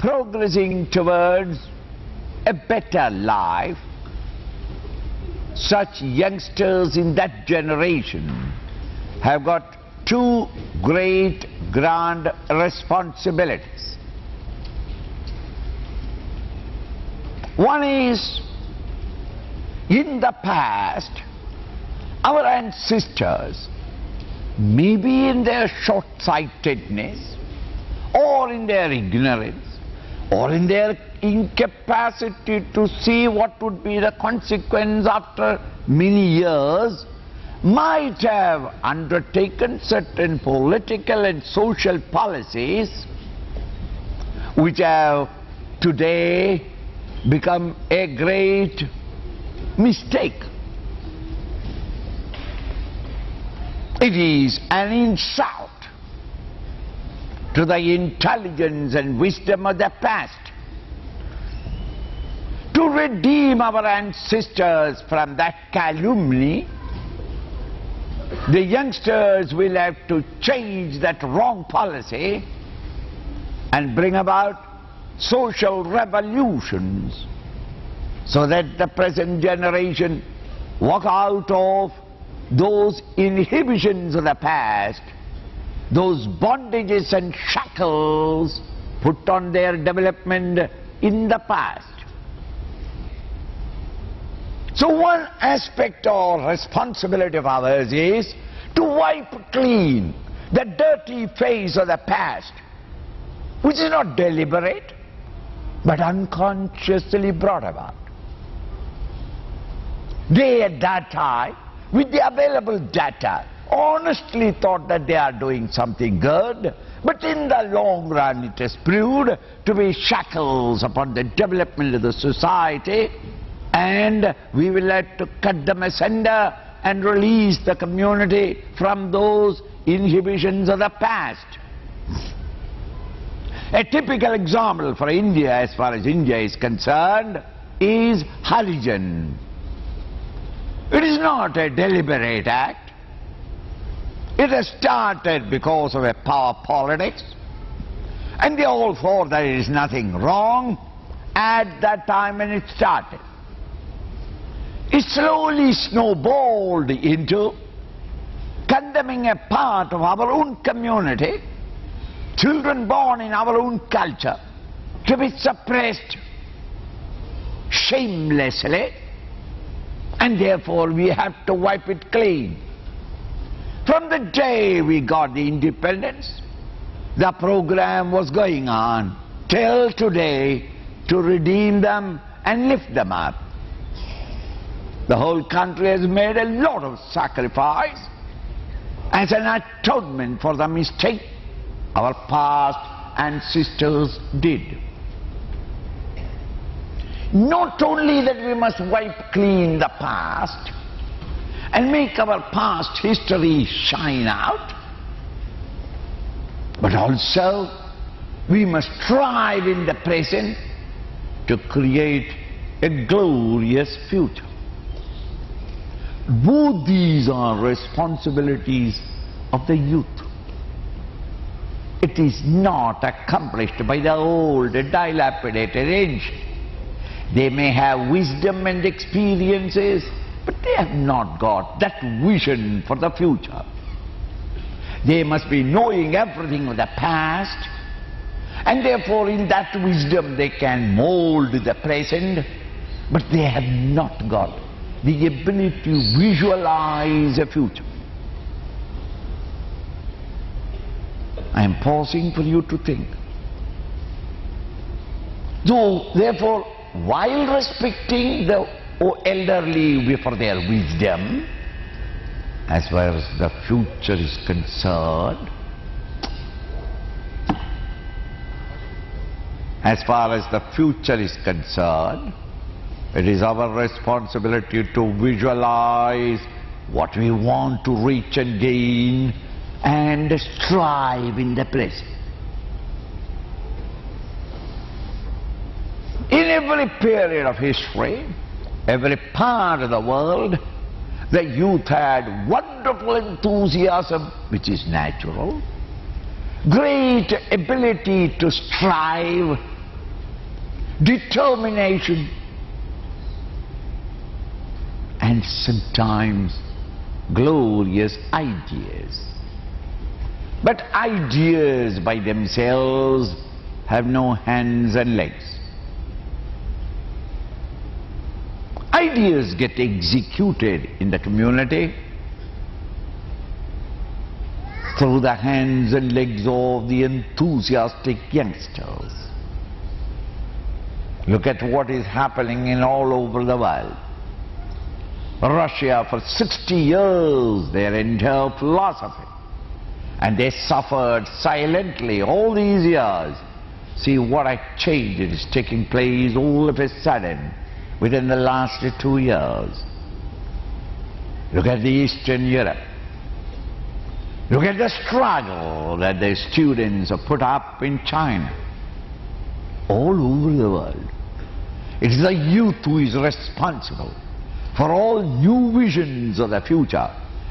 progressing towards a better life, such youngsters in that generation have got two great grand responsibilities. One is, in the past, our ancestors, maybe in their short-sightedness, or in their ignorance, or in their incapacity to see what would be the consequence after many years, might have undertaken certain political and social policies which have today become a great mistake. It is an insult to the intelligence and wisdom of the past. To redeem our ancestors from that calumny, the youngsters will have to change that wrong policy and bring about social revolutions so that the present generation walk out of those inhibitions of the past, those bondages and shackles put on their development in the past. So one aspect or responsibility of ours is to wipe clean the dirty face of the past, which is not deliberate but unconsciously brought about. They at that time, with the available data, honestly thought that they are doing something good, but in the long run it has proved to be shackles upon the development of the society, and we will have to cut them asunder and release the community from those inhibitions of the past. A typical example for India, as far as India is concerned, is Harijan. It is not a deliberate act. It has started because of a power politics, and they all thought there is nothing wrong at that time when it started. It slowly snowballed into condemning a part of our own community, children born in our own culture, to be suppressed shamelessly, and therefore we have to wipe it clean. From the day we got the independence, the program was going on till today to redeem them and lift them up. The whole country has made a lot of sacrifice as an atonement for the mistake our past ancestors did. Not only that we must wipe clean the past and make our past history shine out, but also we must strive in the present to create a glorious future. Both these are responsibilities of the youth. It is not accomplished by the old, dilapidated age. They may have wisdom and experiences, but they have not got that vision for the future. They must be knowing everything of the past, and therefore in that wisdom they can mold the present, but they have not got the ability to visualize a future. I am pausing for you to think. So, therefore, while respecting the elderly for their wisdom, as far as the future is concerned, it is our responsibility to visualize what we want to reach and gain and strive in the present. In every period of history, every part of the world, the youth had wonderful enthusiasm, which is natural, great ability to strive determination, and sometimes glorious ideas. But ideas by themselves have no hands and legs. Ideas get executed in the community through the hands and legs of the enthusiastic youngsters. Look at what is happening in all over the world. Russia, for 60 years, their entire philosophy, and they suffered silently all these years. See what a change is taking place all of a sudden within the last 2 years. Look at the Eastern Europe. Look at the struggle that the students have put up in China. All over the world. It is the youth who is responsible for all new visions of the future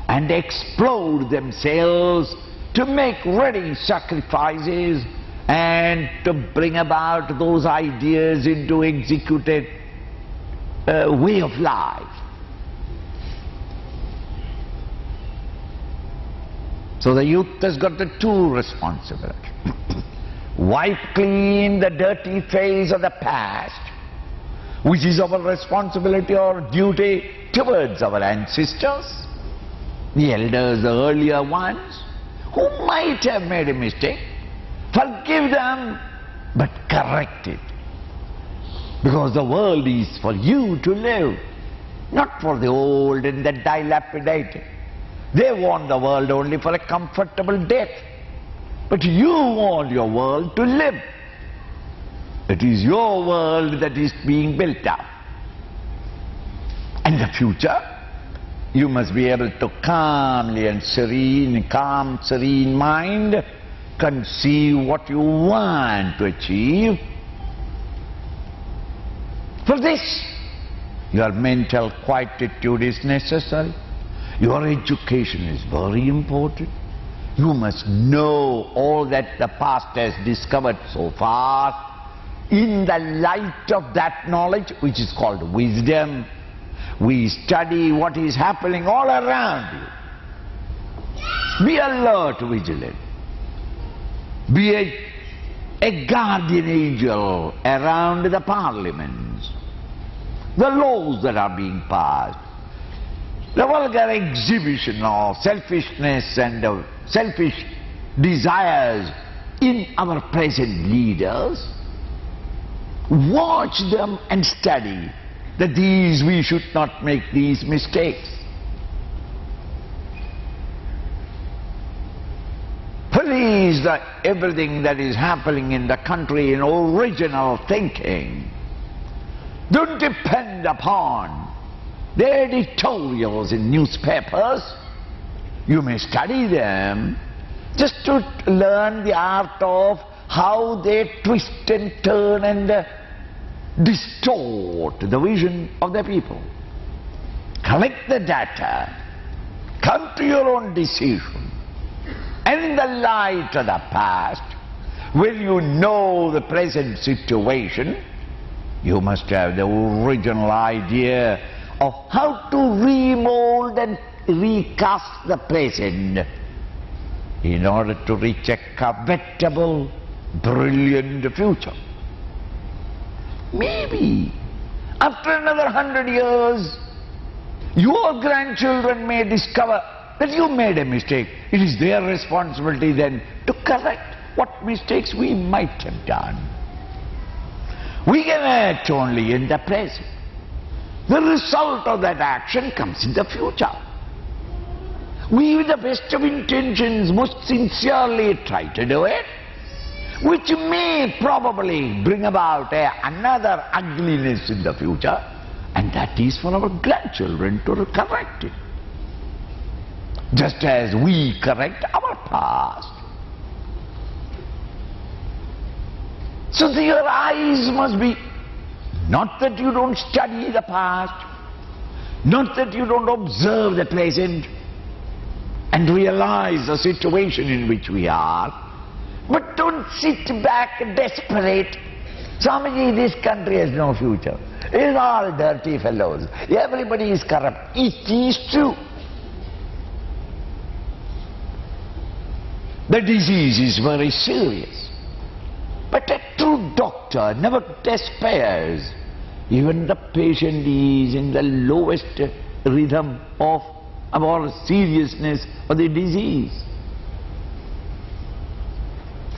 and explode themselves to make ready sacrifices and to bring about those ideas into executed way of life. So the youth has got the two responsibilities. Wipe clean the dirty face of the past, which is our responsibility or duty towards our ancestors, the elders, the earlier ones, who might have made a mistake. Forgive them, but correct it. Because the world is for you to live, not for the old and the dilapidated. They want the world only for a comfortable death. But you want your world to live. It is your world that is being built up. And the future, you must be able to calmly and calm, serene mind, conceive what you want to achieve. For this, your mental quietude is necessary. Your education is very important. You must know all that the past has discovered so far. In the light of that knowledge, which is called wisdom, we study what is happening all around you. Be alert, vigilant. Be a guardian angel around the parliaments, the laws that are being passed, the vulgar exhibition of selfishness and selfish desires in our present leaders. Watch them and study that we should not make these mistakes. Please, everything that is happening in the country in original thinking. Don't depend upon the editorials in newspapers. You may study them just to learn the art of how they twist and turn and distort the vision of the people. Collect the data, come to your own decision, and in the light of the past, when you know the present situation, you must have the original idea of how to remold and recast the present in order to reach a covetable, brilliant future. Maybe after another 100 years, your grandchildren may discover that you made a mistake. It is their responsibility then to correct what mistakes we might have done. We can act only in the present. The result of that action comes in the future. We, with the best of intentions, most sincerely try to do it, which may probably bring about another ugliness in the future, and that is for our grandchildren to correct it. Just as we correct our past. So your eyes must be, not that you don't study the past, not that you don't observe the present and realize the situation in which we are, but don't sit back desperate Swamiji, this country has no future. It's all dirty fellows. Everybody is corrupt. It is true. The disease is very serious. But a true doctor never despairs. Even the patient is in the lowest rhythm of our seriousness of the disease.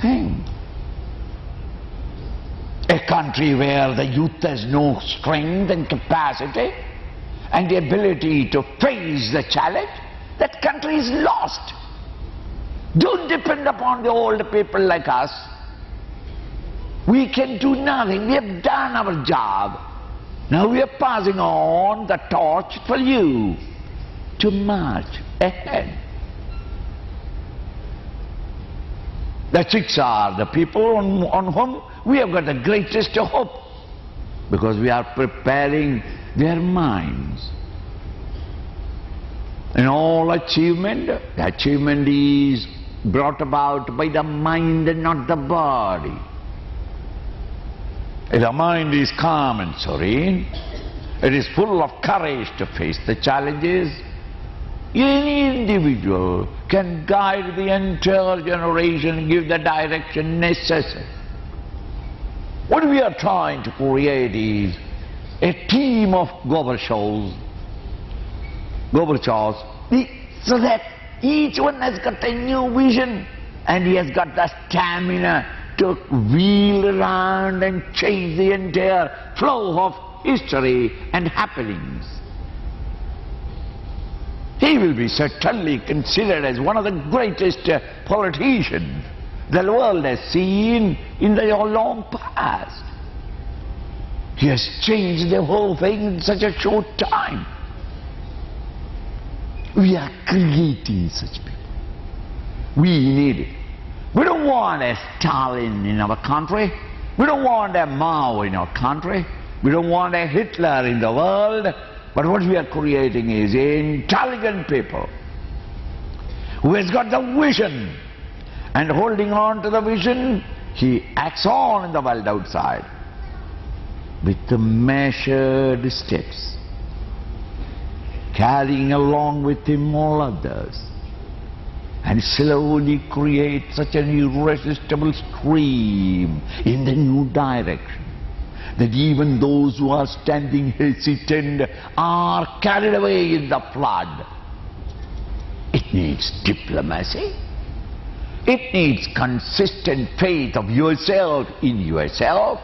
Think. A country where the youth has no strength and capacity and the ability to face the challenge, that country is lost. Don't depend upon the old people like us. We can do nothing. We have done our job. Now we are passing on the torch for you to march ahead. The chicks are the people on whom we have got the greatest hope, because we are preparing their minds. In all achievement, the achievement is brought about by the mind and not the body. If the mind is calm and serene, it is full of courage to face the challenges, any individual can guide the entire generation and give the direction necessary. What we are trying to create is a team of Gorbachev, so that each one has got a new vision and he has got the stamina to wheel around and change the entire flow of history and happenings. He will be certainly considered as one of the greatest politicians the world has seen in the long past. He has changed the whole thing in such a short time. We are creating such people. We need it. We don't want a Stalin in our country. We don't want a Mao in our country. We don't want a Hitler in the world. But what we are creating is intelligent people who has got the vision, and holding on to the vision, he acts on in the world outside with the measured steps, carrying along with him all others, and slowly create such an irresistible stream in the new direction that even those who are standing hesitant are carried away in the flood. It needs diplomacy. It needs consistent faith of yourself in yourself.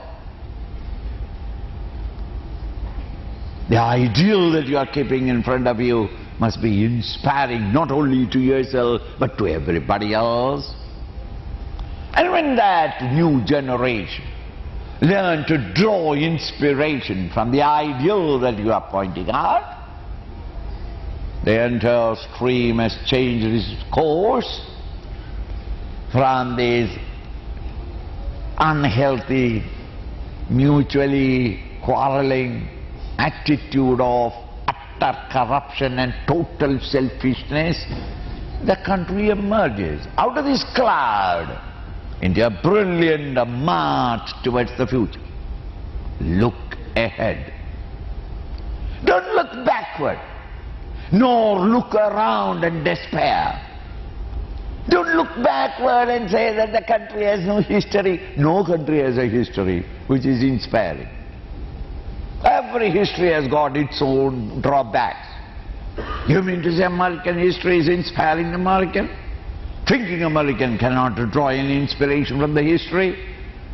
The ideal that you are keeping in front of you must be inspiring not only to yourself but to everybody else. And when that new generation learn to draw inspiration from the ideal that you are pointing out, the entire stream has changed its course from this unhealthy, mutually quarreling attitude of utter corruption and total selfishness. The country emerges out of this cloud into a brilliant march towards the future. Look ahead. Don't look backward, nor look around and despair. Don't look backward and say that the country has no history. No country has a history which is inspiring. Every history has got its own drawbacks. You mean to say American history is inspiring American? Thinking American cannot draw any inspiration from the history?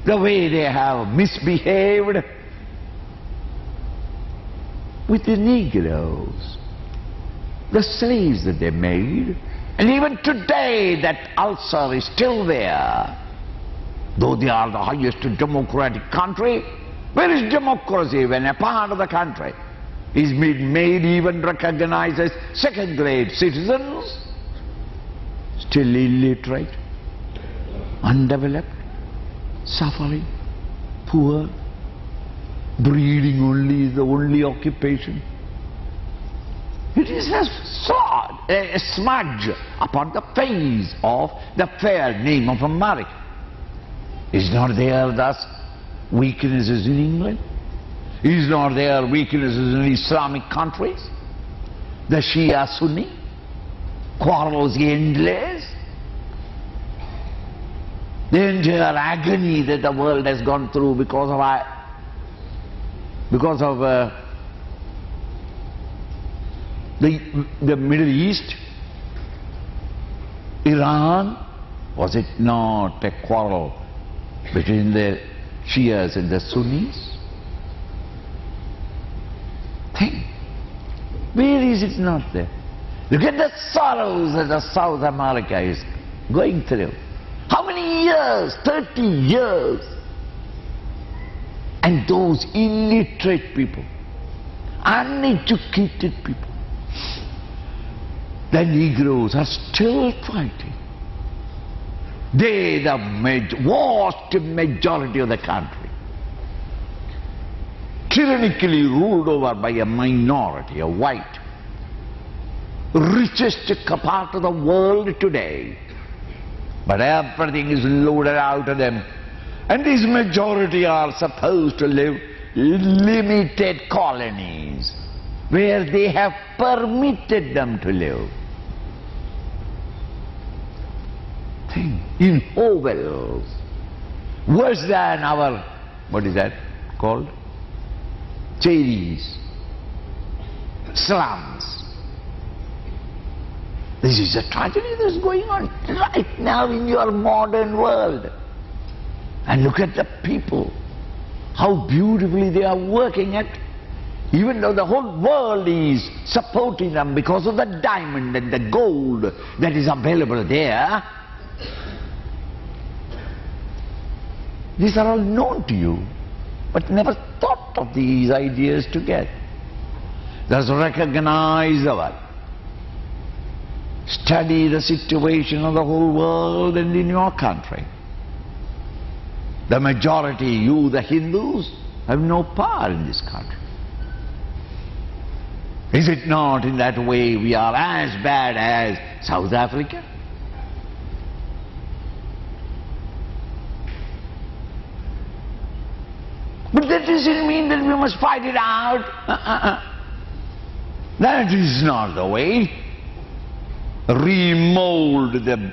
The way they have misbehaved with the Negroes, the slaves that they made, and even today that ulcer is still there. Though they are the highest democratic country, where is democracy when a part of the country is made even recognized as second-grade citizens? Still illiterate, undeveloped, suffering, poor, breeding only is the only occupation. It is a smudge upon the face of the fair name of America. Is not there thus weaknesses in England? Is not there weaknesses in Islamic countries? The Shia Sunni quarrels endless. The entire agony that the world has gone through because of the Middle East, Iran, was it not a quarrel between the Shias and the Sunnis? Think, where is it not there? Look at the sorrows that the South America is going through. How many years? 30 years. And those illiterate people, uneducated people, the Negroes are still fighting. They, the vast majority of the country, tyrannically ruled over by a minority, a white, richest part of the world today. But everything is loaded out of them. And this majority are supposed to live in limited colonies where they have permitted them to live. Think, in hovels, worse than our, what is that called? Cherries, slums. This is a tragedy that is going on right now in your modern world. And look at the people, how beautifully they are working at, even though the whole world is supporting them because of the diamond and the gold that is available there. These are all known to you, but never thought of these ideas together. Thus recognize our, study the situation of the whole world and in your country. The majority, you the Hindus, have no power in this country. Is it not in that way we are as bad as South Africa? But that doesn't mean that we must fight it out. That is not the way. Remold the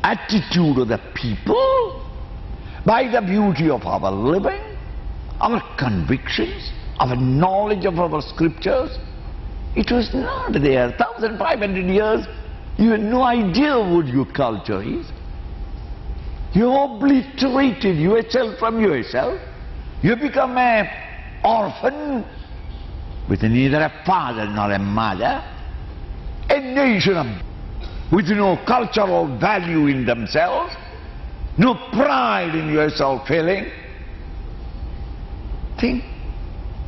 attitude of the people by the beauty of our living, our convictions, our knowledge of our scriptures. It was not there. 1,500 years, you had no idea what your culture is. You obliterated yourself from yourself. You become an orphan with neither a father nor a mother, a nation with no cultural value in themselves, no pride in yourself feeling. Think,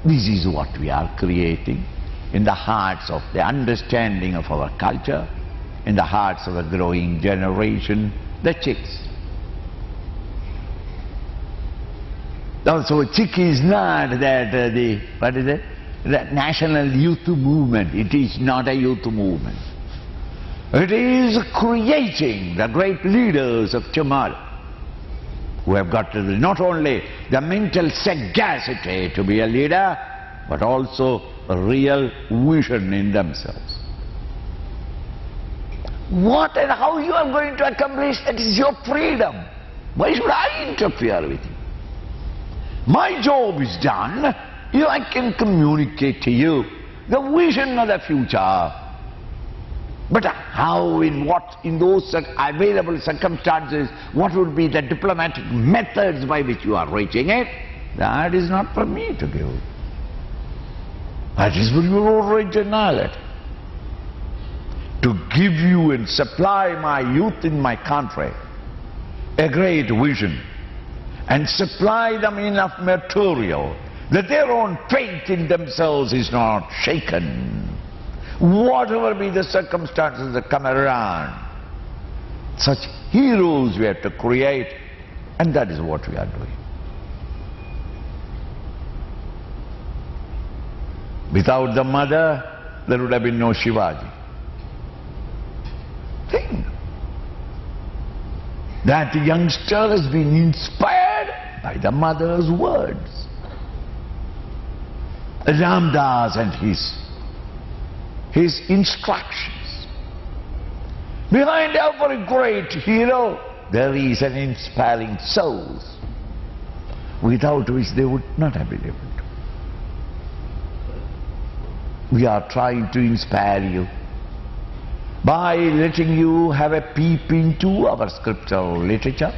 this is what we are creating in the hearts of the understanding of our culture, in the hearts of the growing generation, the chicks. Also, chick is not that what is it? The national youth movement. It is not a youth movement. It is creating the great leaders of tomorrow who have got not only the mental sagacity to be a leader, but also a real vision in themselves. What and how you are going to accomplish, that is your freedom. Why should I interfere with you? My job is done. I can communicate to you the vision of the future. But how, in what, in those available circumstances, what would be the diplomatic methods by which you are reaching it? That is not for me to give. That is for your originality. To give you and supply my youth in my country a great vision and supply them enough material that their own faith in themselves is not shaken. Whatever be the circumstances that come around, such heroes we have to create, and that is what we are doing. Without the mother, there would have been no Shivaji. Think. That youngster has been inspired by the mother's words. Ramdas and his instructions. Behind every great hero, there is an inspiring soul, without which they would not have been able to. We are trying to inspire you by letting you have a peep into our scriptural literature,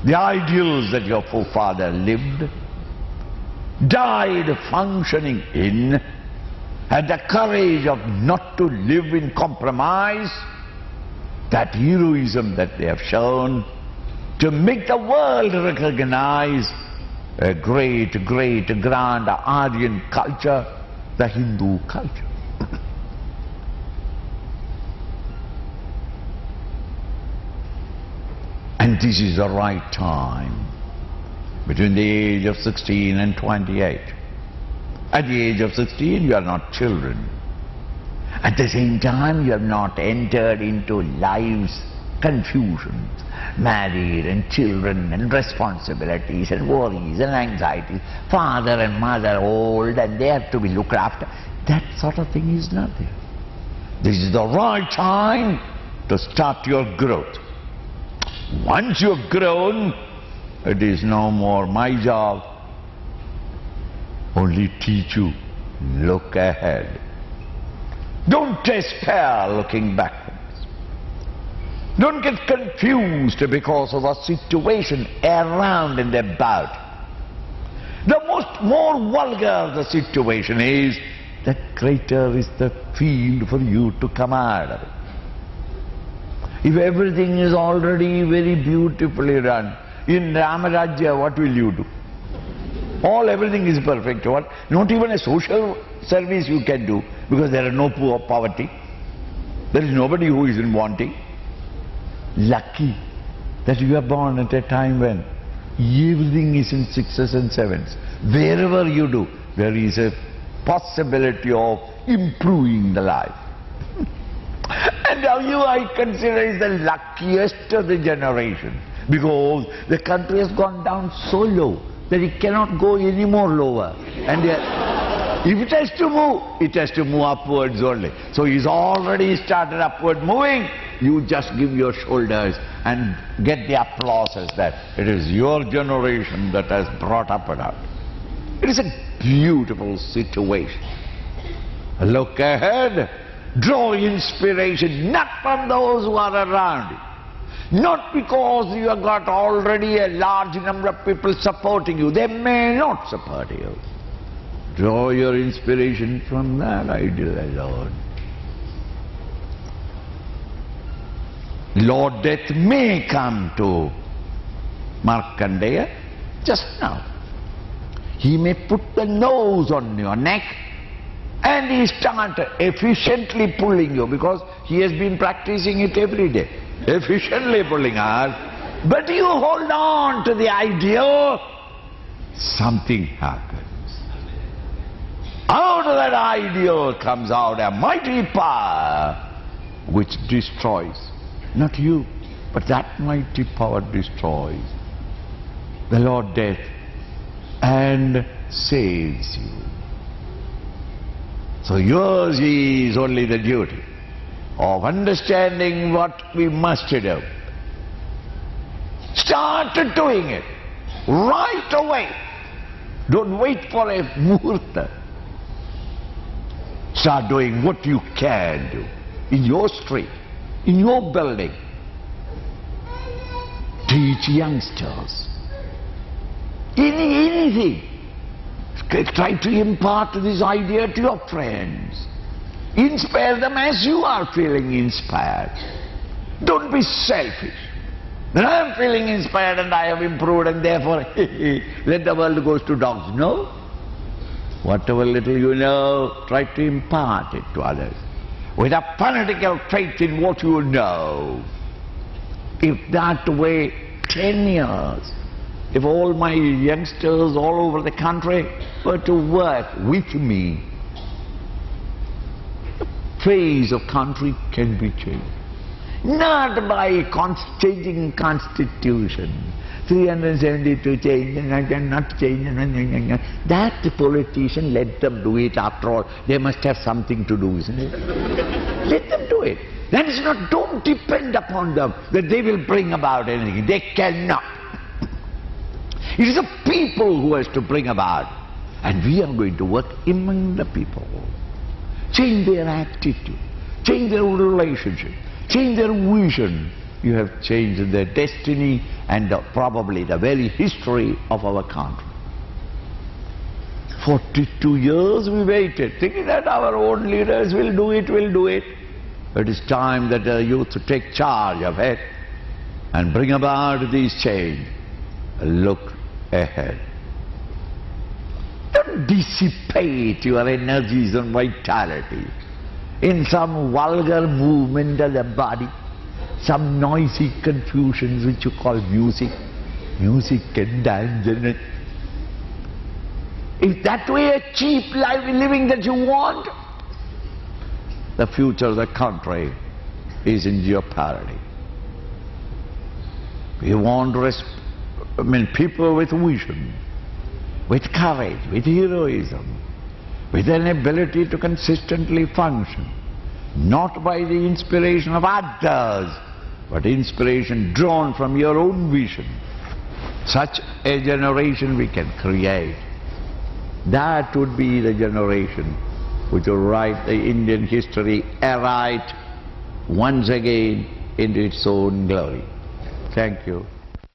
the ideals that your forefather lived, died functioning in, had the courage of not to live in compromise, that heroism that they have shown to make the world recognize a great, grand Aryan culture, the Hindu culture. And this is the right time, between the age of 16 and 28. At the age of 16, you are not children. At the same time, you have not entered into life's confusions, married and children and responsibilities and worries and anxieties, father and mother old and they have to be looked after. That sort of thing is not there. This is the right time to start your growth. Once you have grown, it is no more my job. Only teach you, look ahead. Don't despair looking backwards. Don't get confused because of a situation around and about. The more vulgar the situation is, the greater is the field for you to come out of it. If everything is already very beautifully run, in Ramarajya, what will you do? Everything is perfect. Not even a social service you can do, because there are no poverty. There is nobody who is in wanting. Lucky that you are born at a time when everything is in sixes and sevens. Wherever you do, there is a possibility of improving the life. And now you, I consider, is the luckiest of the generation, because the country has gone down so low that it cannot go any more lower. And if it has to move upwards only. So he's already started upward moving. You just give your shoulders and get the applauses that it is your generation that has brought up and out. It is a beautiful situation. Look ahead. Draw inspiration not from those who are around you, not because you have got already a large number of people supporting you. They may not support you. Draw your inspiration from that ideal alone. Lord Death may come to Markandeya just now. He may put the nose on your neck and he start efficiently pulling you, because he has been practicing it every day, efficiently pulling hard. But you hold on to the ideal, something happens. Out of that ideal comes out a mighty power which destroys. Not you, but that mighty power destroys the Lord Death and saves you. So yours is only the duty of understanding what we must do. Start doing it right away. Don't wait for a muhurta. Start doing what you can do in your street, in your building. Teach youngsters. Anything. Try to impart this idea to your friends. Inspire them as you are feeling inspired. Don't be selfish. Then I am feeling inspired and I have improved and therefore let the world go to dogs. No. Whatever little you know, try to impart it to others. With a fanatical faith in what you know. If that way 10 years, if all my youngsters all over the country were to work with me, the face of country can be changed. Not by changing constitution, 372 change, not change. That politician, let them do it. After all, they must have something to do, isn't it? Let them do it. That is not, don't depend upon them that they will bring about anything. They cannot. It is the people who has to bring about. And we are going to work among the people. Change their attitude, change their relationship, change their vision. You have changed their destiny and probably the very history of our country. 42 years we waited, thinking that our own leaders will do it. It is time that the youth to take charge of it and bring about this change. Look ahead. Don't dissipate your energies and vitality in some vulgar movement of the body, some noisy confusions which you call music and dance. If that way a cheap life living that you want, the future of the country is in jeopardy. We want people with vision, with courage, with heroism, with an ability to consistently function, not by the inspiration of others, but inspiration drawn from your own vision. Such a generation we can create. That would be the generation which will write the Indian history aright once again into its own glory. Thank you.